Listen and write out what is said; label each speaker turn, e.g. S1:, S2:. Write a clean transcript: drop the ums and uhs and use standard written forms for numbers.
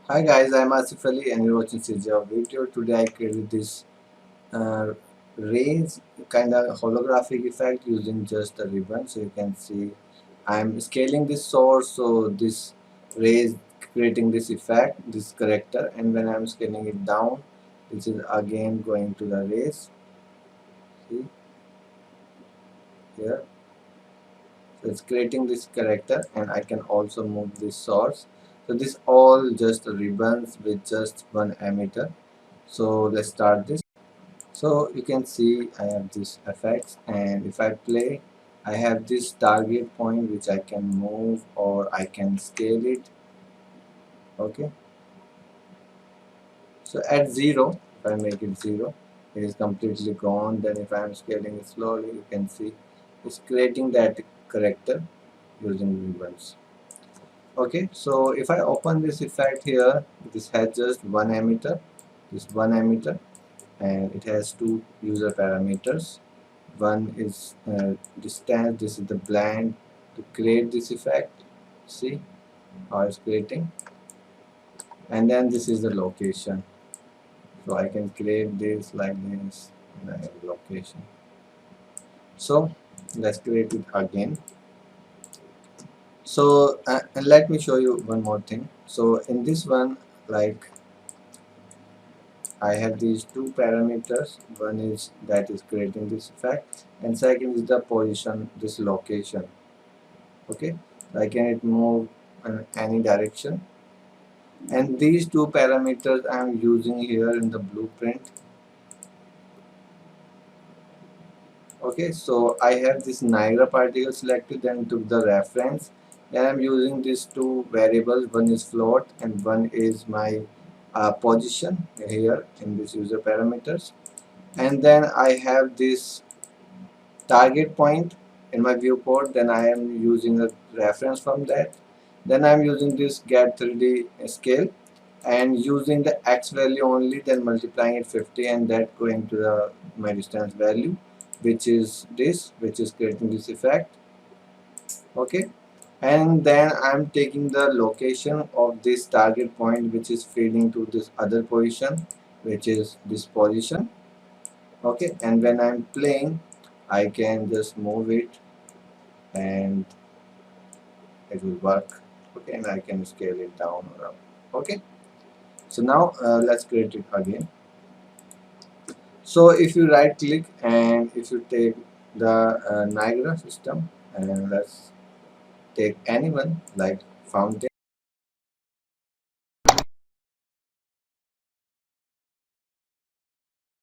S1: Hi guys, I'm Asif Ali and you're watching CGHOW video. Today I created this uh, rays kind of holographic effect using just a ribbon. So you can see I'm scaling this source, so this rays creating this effect, this character, and when I'm scaling it down, this is again going to the rays. See here, so it's creating this character, and I can also move this source. So this all just ribbons with just one emitter. So let's start this. So you can see I have this effects, and if I play I have this target point which I can move or I can scale it. Okay, so at 0, if I make it 0, it is completely gone. Then if I am scaling it slowly, you can see it's creating that character using ribbons. Okay, so if I open this effect here, this has just one emitter, this one emitter, and it has two user parameters. One is distance, this is the blend to create this effect. See how it's creating, and then this is the location. So I can create this like this, and location. So let's create it again. So and let me show you one more thing. So in this one, like I have these two parameters. One is that is creating this effect, and second is the position, this location. Okay, I can move in any direction, and these two parameters I am using here in the blueprint. Okay, so I have this Niagara particle selected, then took the reference, and I'm using these two variables. One is float and one is my position here in this user parameters, and then I have this target point in my viewport. Then I am using a reference from that. Then I'm using this get 3D scale and using the x value only, then multiplying it 50, and that going to the my distance value, which is this, which is creating this effect. Okay, and then I'm taking the location of this target point which is feeding to this other position, which is this position. Okay, and when I'm playing I can just move it and it will work. Okay, and I can scale it down or up. Okay, so now let's create it again. So if you right click and if you take the Niagara system, and let's take anyone like fountain.